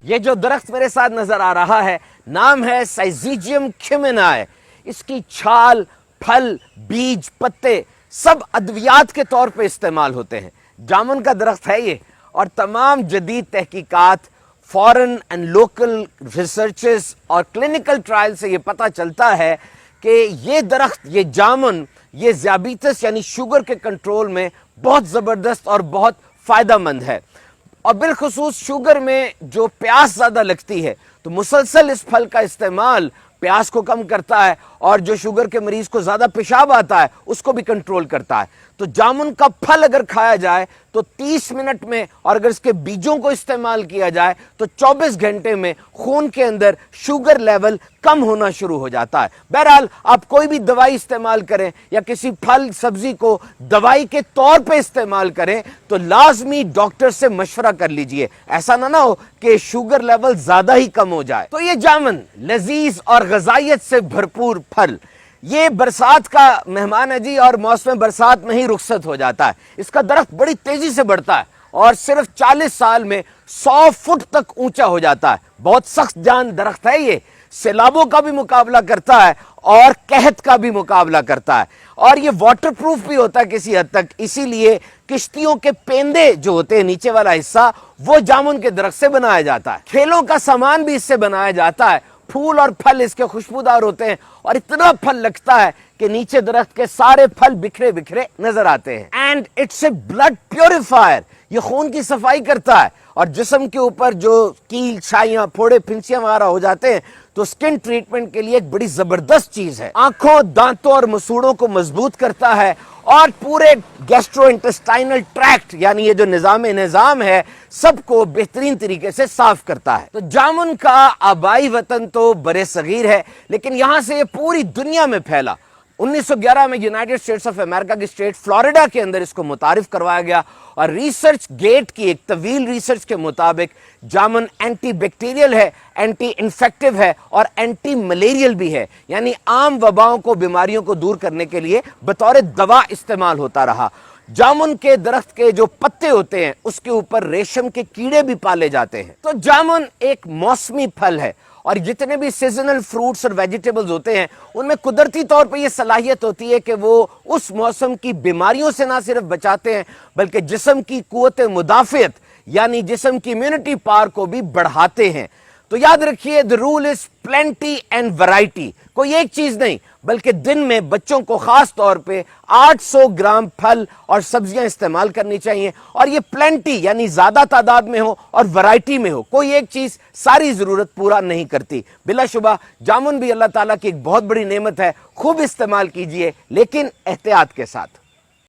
یہ جو درخت میرے ساتھ نظر آ رہا ہے نام ہے سائزیجیم کیمینائے. اس کی چھال، پھل، بیج، پتے سب ادویات کے طور پہ استعمال ہوتے ہیں. جامن کا درخت ہے یہ، اور تمام جدید تحقیقات، فورن اینڈ لوکل ریسرچز اور کلینکل ٹرائل سے یہ پتہ چلتا ہے کہ یہ درخت، یہ جامن، یہ ذیابیطس یعنی شوگر کے کنٹرول میں بہت زبردست اور بہت فائدہ مند ہے. اور بالخصوص شوگر میں جو پیاس زیادہ لگتی ہے تو مسلسل اس پھل کا استعمال پیاس کو کم کرتا ہے، اور جو شوگر کے مریض کو زیادہ پیشاب آتا ہے اس کو بھی کنٹرول کرتا ہے. تو جامن کا پھل اگر کھایا جائے تو 30 منٹ میں، اور اگر اس کے بیجوں کو استعمال کیا جائے تو 24 گھنٹے میں خون کے اندر شوگر لیول کم ہونا شروع ہو جاتا ہے. بہرحال آپ کوئی بھی دوائی استعمال کریں یا کسی پھل سبزی کو دوائی کے طور پہ استعمال کریں تو لازمی ڈاکٹر سے مشورہ کر لیجئے، ایسا نہ ہو کہ شوگر لیول زیادہ ہی کم ہو جائے. تو یہ جامن لذیذ اور غذائیت سے بھرپور پھل، یہ برسات کا مہمان ہے جی، اور موسم برسات میں ہی رخصت ہو جاتا ہے. اس کا درخت بڑی تیزی سے بڑھتا ہے اور صرف 40 سال میں 100 فٹ تک اونچا ہو جاتا ہے. بہت سخت جان درخت ہے یہ، سیلابوں کا بھی مقابلہ کرتا ہے اور قحط کا بھی مقابلہ کرتا ہے، اور یہ واٹر پروف بھی ہوتا ہے کسی حد تک. اسی لیے کشتیوں کے پیندے جو ہوتے ہیں نیچے والا حصہ وہ جامن کے درخت سے بنایا جاتا ہے. کھیلوں کا سامان بھی اس سے بنایا جاتا ہے. پھول اور پھل اس کے خوشبودار ہوتے ہیں اور اتنا پھل لگتا ہے کہ نیچے درخت کے سارے پھل بکھرے بکھرے نظر آتے ہیں. And it's a blood purifier, یہ خون کی صفائی کرتا ہے، اور جسم کے اوپر جو کیل، چھائیاں، پھوڑے، پھنسیاں وغیرہ ہو جاتے ہیں تو سکن ٹریٹمنٹ کے لیے ایک بڑی زبردست چیز ہے. آنکھوں، دانتوں اور مسوڑوں کو مضبوط کرتا ہے، اور پورے گیسٹرو انٹسٹائنل ٹریکٹ یعنی یہ جو نظام ہے سب کو بہترین طریقے سے صاف کرتا ہے. تو جامن کا آبائی وطن تو برِ صغیر ہے، لیکن یہاں سے یہ پوری دنیا میں پھیلا. 1911 میں یونائٹڈ اسٹیٹس آف امریکہ کی اسٹیٹ فلوریڈا کے اندر اس کو متعارف کروایا گیا، اور ریسرچ گیٹ کی ایک طویل ریسرچ کے مطابق جامن اینٹی بیکٹیریل ہے، اینٹی انفیکٹو ہے اور اینٹی ملیریل بھی ہے، یعنی عام وباؤں کو، بیماریوں کو دور کرنے کے لیے بطور دوا استعمال ہوتا رہا. جامن کے درخت کے جو پتے ہوتے ہیں اس کے اوپر ریشم کے کیڑے بھی پالے جاتے ہیں. تو جامن ایک موسمی پھل ہے، اور جتنے بھی سیزنل فروٹس اور ویجیٹیبلز ہوتے ہیں ان میں قدرتی طور پہ یہ صلاحیت ہوتی ہے کہ وہ اس موسم کی بیماریوں سے نہ صرف بچاتے ہیں بلکہ جسم کی قوت مدافعت یعنی جسم کی امیونٹی پاور کو بھی بڑھاتے ہیں. تو یاد رکھیے the rule is plenty and variety. کوئی ایک چیز نہیں بلکہ دن میں بچوں کو خاص طور پہ 800 گرام پھل اور سبزیاں استعمال کرنی چاہیے، اور یہ پلینٹی یعنی زیادہ تعداد میں ہو اور ورائٹی میں ہو. کوئی ایک چیز ساری ضرورت پورا نہیں کرتی. بلا شبہ جامن بھی اللہ تعالیٰ کی ایک بہت بڑی نعمت ہے، خوب استعمال کیجئے لیکن احتیاط کے ساتھ.